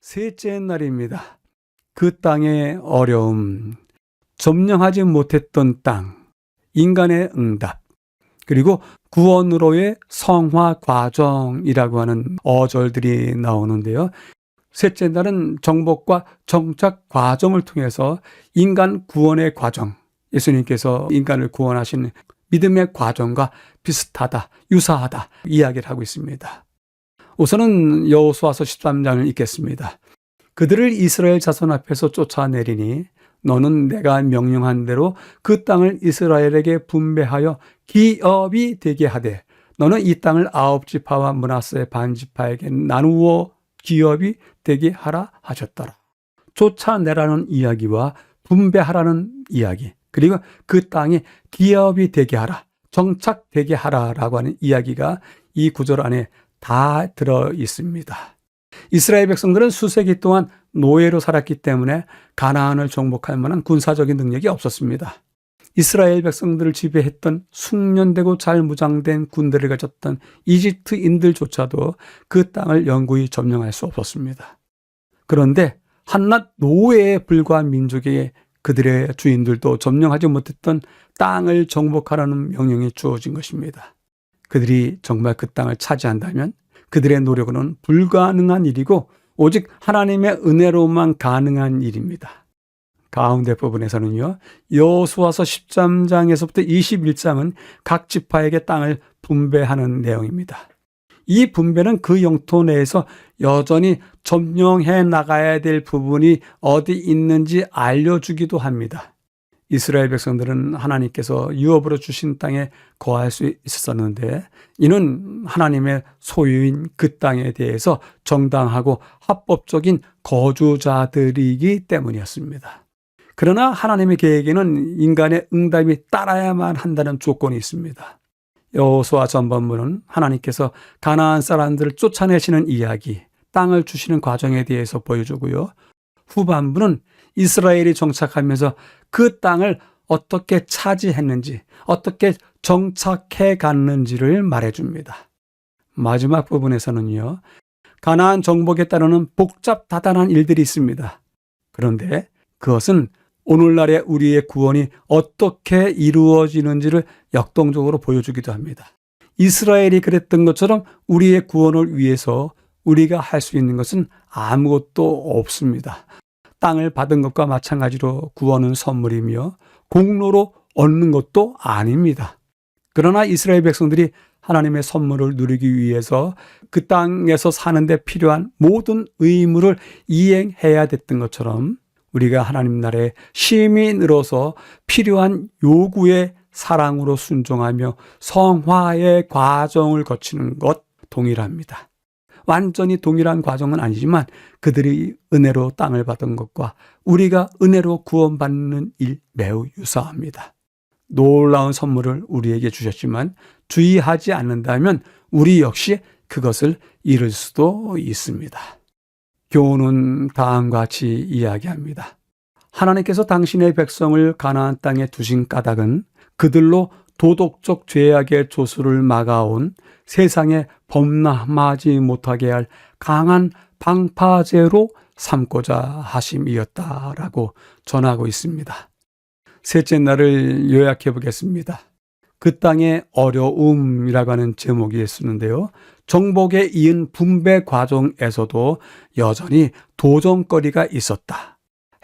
셋째 날입니다. 그 땅의 어려움, 점령하지 못했던 땅, 인간의 응답, 그리고 구원으로의 성화 과정이라고 하는 어절들이 나오는데요. 셋째 날은 정복과 정착 과정을 통해서 인간 구원의 과정, 예수님께서 인간을 구원하신 믿음의 과정과 비슷하다, 유사하다 이야기를 하고 있습니다. 우선은 여호수아서 13장을 읽겠습니다. 그들을 이스라엘 자손 앞에서 쫓아내리니 너는 내가 명령한 대로 그 땅을 이스라엘에게 분배하여 기업이 되게 하되 너는 이 땅을 9지파와 므낫세 반지파에게 나누어 기업이 되게 하라 하셨더라. 쫓아내라는 이야기와 분배하라는 이야기, 그리고 그 땅에 기업이 되게 하라, 정착되게 하라라고 하는 이야기가 이 구절 안에 다 들어 있습니다. 이스라엘 백성들은 수세기 동안 노예로 살았기 때문에 가나안을 정복할 만한 군사적인 능력이 없었습니다. 이스라엘 백성들을 지배했던 숙련되고 잘 무장된 군대를 가졌던 이집트인들조차도 그 땅을 영구히 점령할 수 없었습니다. 그런데 한낱 노예에 불과한 민족에게 그들의 주인들도 점령하지 못했던 땅을 정복하라는 명령이 주어진 것입니다. 그들이 정말 그 땅을 차지한다면 그들의 노력으로는 불가능한 일이고 오직 하나님의 은혜로만 가능한 일입니다. 가운데 부분에서는요, 여호수아서 13장에서부터 21장은 각 지파에게 땅을 분배하는 내용입니다. 이 분배는 그 영토 내에서 여전히 점령해 나가야 될 부분이 어디 있는지 알려주기도 합니다. 이스라엘 백성들은 하나님께서 유업으로 주신 땅에 거할 수 있었는데 이는 하나님의 소유인 그 땅에 대해서 정당하고 합법적인 거주자들이기 때문이었습니다. 그러나 하나님의 계획에는 인간의 응답이 따라야만 한다는 조건이 있습니다. 여호수아 전반부는 하나님께서 가나안 사람들을 쫓아내시는 이야기, 땅을 주시는 과정에 대해서 보여주고요. 후반부는 이스라엘이 정착하면서 그 땅을 어떻게 차지했는지, 어떻게 정착해 갔는지를 말해줍니다. 마지막 부분에서는요, 가나안 정복에 따르는 복잡다단한 일들이 있습니다. 그런데 그것은 오늘날의 우리의 구원이 어떻게 이루어지는지를 역동적으로 보여주기도 합니다. 이스라엘이 그랬던 것처럼 우리의 구원을 위해서 우리가 할 수 있는 것은 아무것도 없습니다. 땅을 받은 것과 마찬가지로 구원은 선물이며 공로로 얻는 것도 아닙니다. 그러나 이스라엘 백성들이 하나님의 선물을 누리기 위해서 그 땅에서 사는데 필요한 모든 의무를 이행해야 됐던 것처럼 우리가 하나님 나라의 시민으로서 필요한 요구에 사랑으로 순종하며 성화의 과정을 거치는 것 동일합니다. 완전히 동일한 과정은 아니지만 그들이 은혜로 땅을 받은 것과 우리가 은혜로 구원받는 일 매우 유사합니다. 놀라운 선물을 우리에게 주셨지만 주의하지 않는다면 우리 역시 그것을 잃을 수도 있습니다. 교훈은 다음과 같이 이야기합니다. 하나님께서 당신의 백성을 가나안 땅에 두신 까닭은 그들로 도덕적 죄악의 조수를 막아온 세상에 범람하지 못하게 할 강한 방파제로 삼고자 하심이었다라고 전하고 있습니다. 셋째 날을 요약해 보겠습니다. 그 땅의 어려움이라고 하는 제목이 쓰는데요. 정복에 이은 분배 과정에서도 여전히 도전거리가 있었다.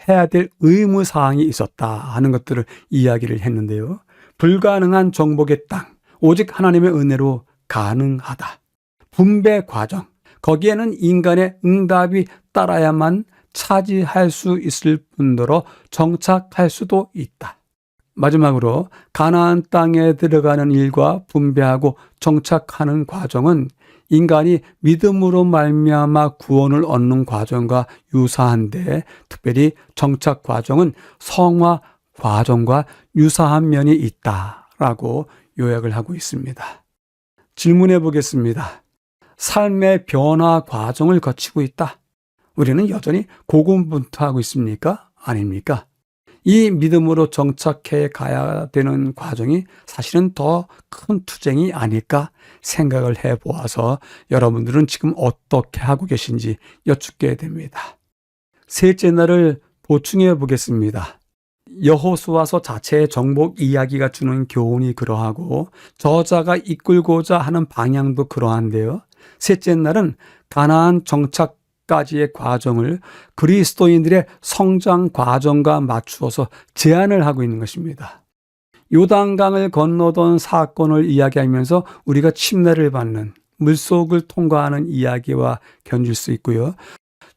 해야 될 의무사항이 있었다 하는 것들을 이야기를 했는데요. 불가능한 정복의 땅, 오직 하나님의 은혜로 가능하다. 분배 과정, 거기에는 인간의 응답이 따라야만 차지할 수 있을 뿐더러 정착할 수도 있다. 마지막으로 가나안 땅에 들어가는 일과 분배하고 정착하는 과정은 인간이 믿음으로 말미암아 구원을 얻는 과정과 유사한데 특별히 정착 과정은 성화 과정과 유사한 면이 있다라고 요약을 하고 있습니다. 질문해 보겠습니다. 삶의 변화 과정을 거치고 있다. 우리는 여전히 고군분투하고 있습니까? 아닙니까? 이 믿음으로 정착해 가야 되는 과정이 사실은 더 큰 투쟁이 아닐까 생각을 해보아서 여러분들은 지금 어떻게 하고 계신지 여쭙게 됩니다. 셋째 날을 보충해 보겠습니다. 여호수아서 자체의 정복 이야기가 주는 교훈이 그러하고 저자가 이끌고자 하는 방향도 그러한데요. 셋째 날은 가나안 정착까지의 과정을 그리스도인들의 성장 과정과 맞추어서 제안을 하고 있는 것입니다. 요단강을 건너던 사건을 이야기하면서 우리가 침례를 받는 물속을 통과하는 이야기와 견줄 수 있고요.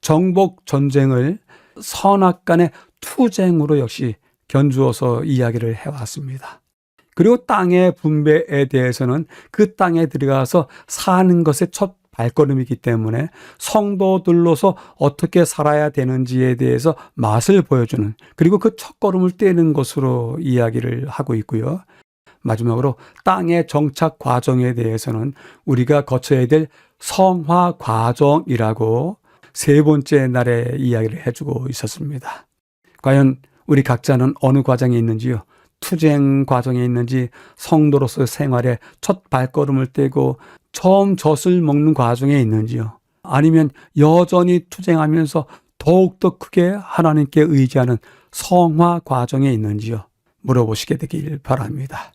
정복 전쟁을 선악간의 투쟁으로 역시 견주어서 이야기를 해왔습니다. 그리고 땅의 분배에 대해서는 그 땅에 들어가서 사는 것의 첫 발걸음이기 때문에 성도들로서 어떻게 살아야 되는지에 대해서 맛을 보여주는, 그리고 그 첫걸음을 떼는 것으로 이야기를 하고 있고요. 마지막으로 땅의 정착 과정에 대해서는 우리가 거쳐야 될 성화 과정이라고 세 번째 날에 이야기를 해주고 있었습니다. 과연 우리 각자는 어느 과정에 있는지요? 투쟁 과정에 있는지, 성도로서의 생활에 첫 발걸음을 떼고 처음 젖을 먹는 과정에 있는지요? 아니면 여전히 투쟁하면서 더욱더 크게 하나님께 의지하는 성화 과정에 있는지요? 물어보시게 되길 바랍니다.